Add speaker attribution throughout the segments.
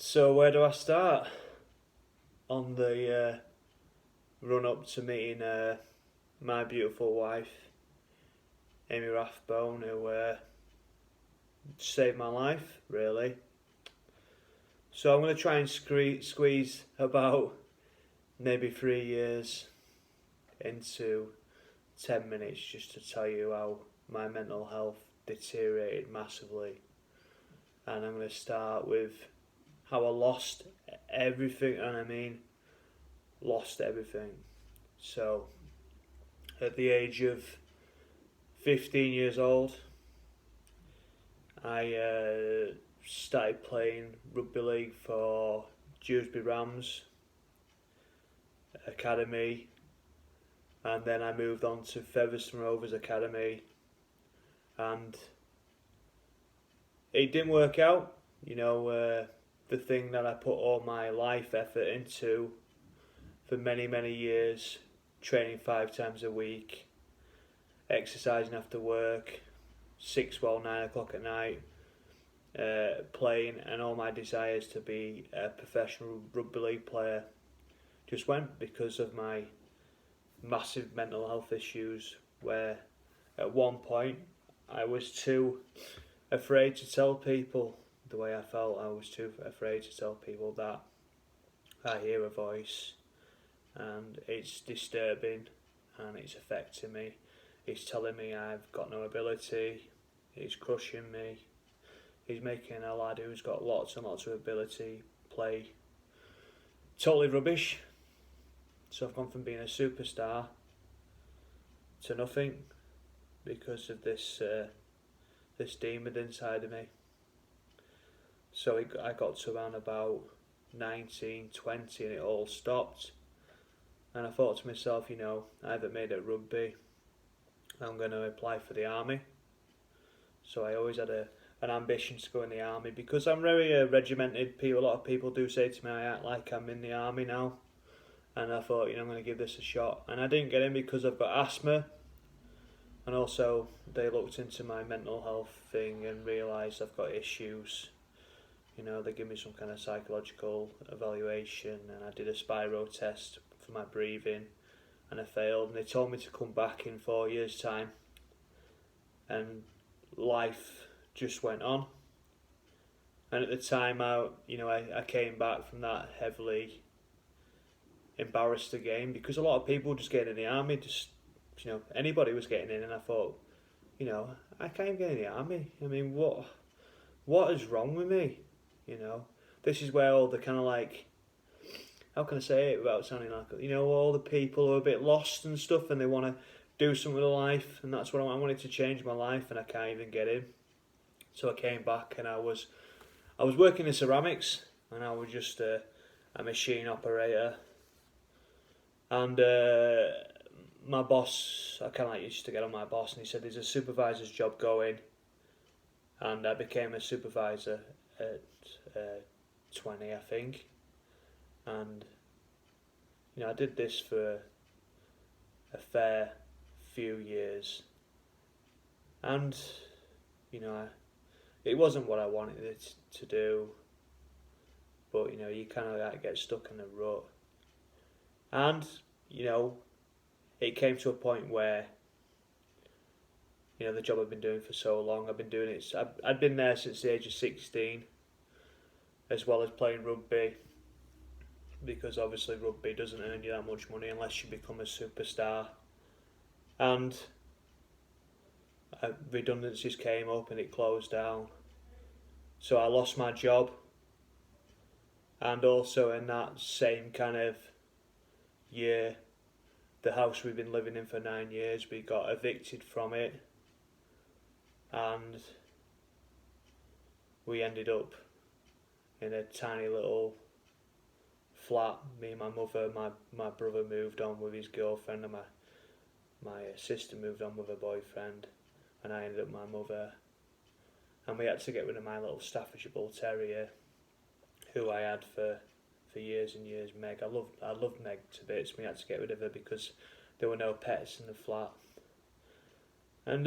Speaker 1: So where do I start? On the run up to meeting my beautiful wife, Amy Rathbone, who saved my life, really. So I'm going to try and squeeze about maybe 3 years into 10 minutes just to tell you how my mental health deteriorated massively. And I'm going to start with how I lost everything, and I mean lost everything. So, at the age of 15 years old, I started playing rugby league for Dewsbury Rams Academy, and then I moved on to Featherstone Rovers Academy, and it didn't work out. The thing that I put all my life effort into for many, many years, training 5 times a week, exercising after work, 9 o'clock at night, playing, and all my desires to be a professional rugby league player just went because of my massive mental health issues, where at one point I was too afraid to tell people the way I felt. I was too afraid to tell people that I hear a voice and it's disturbing and it's affecting me. It's telling me I've got no ability. It's crushing me. He's making a lad who's got lots and lots of ability play totally rubbish. So I've gone from being a superstar to nothing because of this demon inside of me. So I got to around about 19, 20 and it all stopped. And I thought to myself, I haven't made it rugby. I'm going to apply for the army. So I always had an ambition to go in the army because I'm very regimented. A lot of people do say to me I act like I'm in the army now. And I thought, I'm going to give this a shot. And I didn't get in because I've got asthma. And also they looked into my mental health thing and realised I've got issues. They give me some kind of psychological evaluation, and I did a Spiro test for my breathing and I failed, and they told me to come back in 4 years' time, and life just went on. And at the time I came back from that heavily embarrassed again because a lot of people just getting in the army, anybody was getting in, and I thought, I can't even get in the army. I mean, what is wrong with me? This is where all the kind of like, how can I say it without sounding like, all the people who are a bit lost and stuff and they want to do something with their life, and that's what I wanted to change my life, and I can't even get in. So I came back and I was working in ceramics, and I was just a machine operator, and my boss, I kind of used to get on my boss, and he said there's a supervisor's job going, and I became a supervisor at 20, I think, and I did this for a fair few years, and it wasn't what I wanted it to do, but you kind of like get stuck in a rut, and it came to a point where the job I've been doing for so long, I've been doing it. I'd been there since the age of 16, as well as playing rugby, because obviously rugby doesn't earn you that much money unless you become a superstar. And redundancies came up and it closed down, so I lost my job. And also in that same kind of year, the house we've been living in for 9 years, we got evicted from it, and we ended up in a tiny little flat. Me and my mother, my brother moved on with his girlfriend, and my sister moved on with her boyfriend, and I ended up with my mother, and we had to get rid of my little Staffordshire Bull Terrier, who I had for years and years, Meg. I loved Meg to bits. We had to get rid of her because there were no pets in the flat, and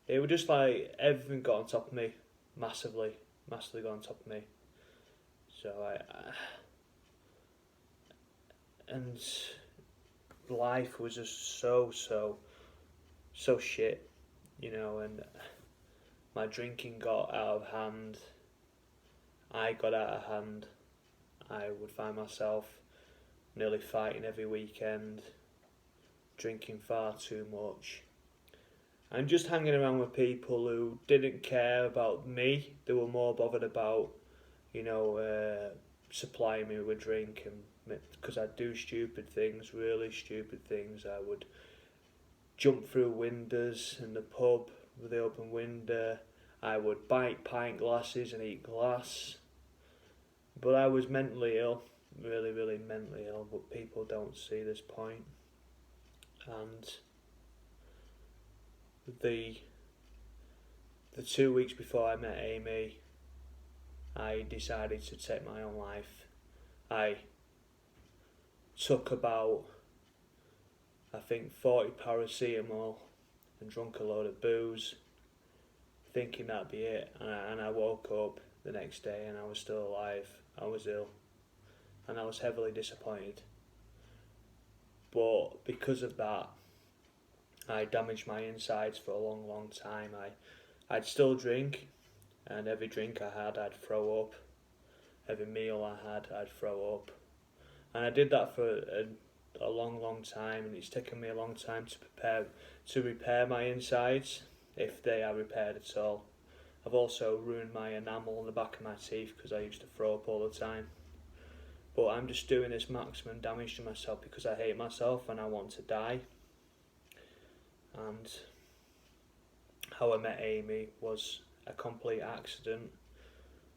Speaker 1: it was just like everything got on top of me massively, massively got on top of me. So and life was just so shit, and my drinking got out of hand. I got out of hand. I would find myself nearly fighting every weekend, drinking far too much, and just hanging around with people who didn't care about me. They were more bothered about, supplying me with a drink, and because I'd do stupid things, really stupid things. I would jump through windows in the pub with the open window. I would bite pint glasses and eat glass. But I was mentally ill, really, really mentally ill, but people don't see this point. And the 2 weeks before I met Amy, I decided to take my own life. I took about, I think, 40 paracetamol and drank a load of booze, thinking that'd be it. And I woke up the next day and I was still alive. I was ill, and I was heavily disappointed. But because of that, I damaged my insides for a long, long time. I'd still drink, and every drink I had, I'd throw up. Every meal I had, I'd throw up. And I did that for a long, long time, and it's taken me a long time to repair my insides, if they are repaired at all. I've also ruined my enamel on the back of my teeth because I used to throw up all the time. But I'm just doing this maximum damage to myself because I hate myself and I want to die. And how I met Amy was a complete accident.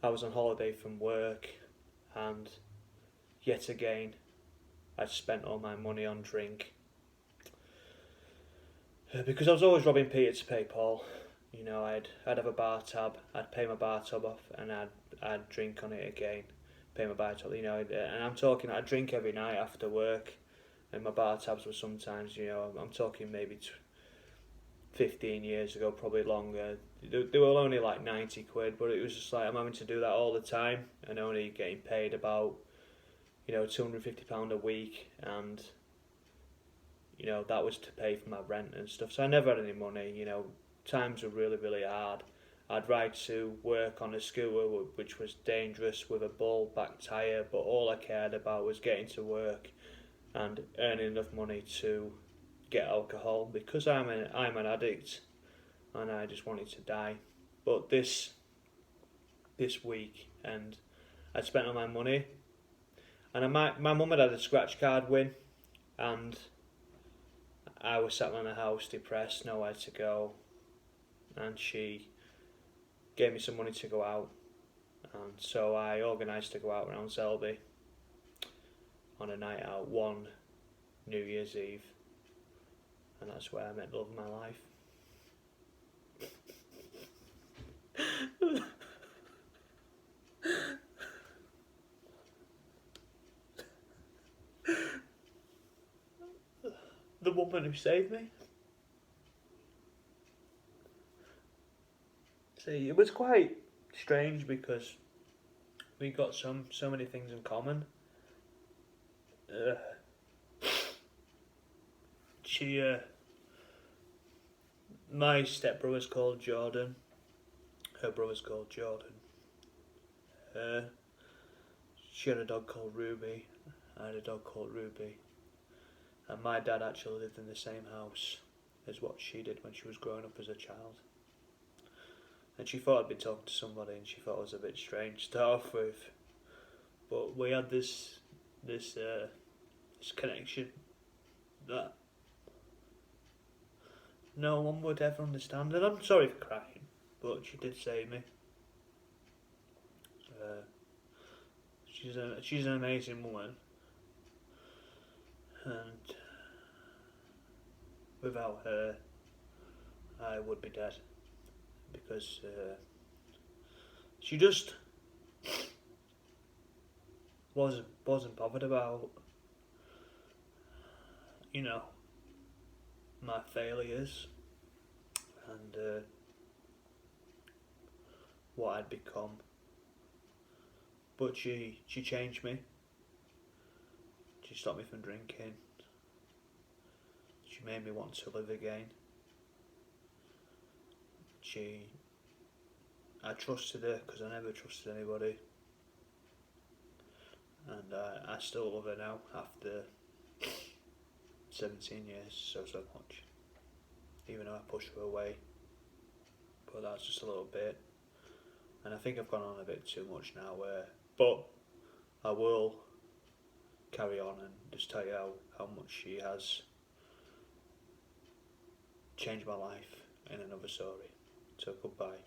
Speaker 1: I was on holiday from work, and yet again I'd spent all my money on drink. Because I was always robbing Peter to pay Paul. I'd have a bar tab, I'd pay my bar tab off, and I'd drink on it again, pay my bar tab, and I'm talking, I'd drink every night after work, and my bar tabs were sometimes, I'm talking maybe 15 years ago, probably longer, they were only like 90 quid, but it was just like, I'm having to do that all the time, and only getting paid about, £250 a week, and, that was to pay for my rent and stuff, so I never had any money, times were really, really hard. I'd ride to work on a scooter, which was dangerous, with a ball back tyre, but all I cared about was getting to work and earning enough money to get alcohol, because I'm an addict and I just wanted to die. But this week, and I'd spent all my money, and my mum had a scratch card win, and I was sat in the house depressed, nowhere to go, and she gave me some money to go out, and so I organised to go out around Selby on a night out one New Year's Eve, and that's where I met the love of my life. The woman who saved me. See, it was quite strange because we got so many things in common. My stepbrother's called Jordan. Her brother's called Jordan. She had a dog called Ruby. I had a dog called Ruby. And my dad actually lived in the same house as what she did when she was growing up as a child. And she thought I'd been talking to somebody, and she thought it was a bit strange to start off with. But we had this connection that no one would ever understand. And I'm sorry for crying, but she did save me. She's an amazing woman, and without her, I would be dead. Because she just wasn't bothered about, my failures and what I'd become. But she changed me. She stopped me from drinking. She made me want to live again. I trusted her because I never trusted anybody, and I still love her now after 17 years, so much. Even though I push her away, but that's just a little bit, and I think I've gone on a bit too much now. But I will carry on and just tell you how much she has changed my life in another story. So goodbye.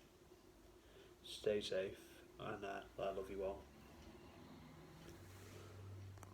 Speaker 1: Stay safe, and I love you all.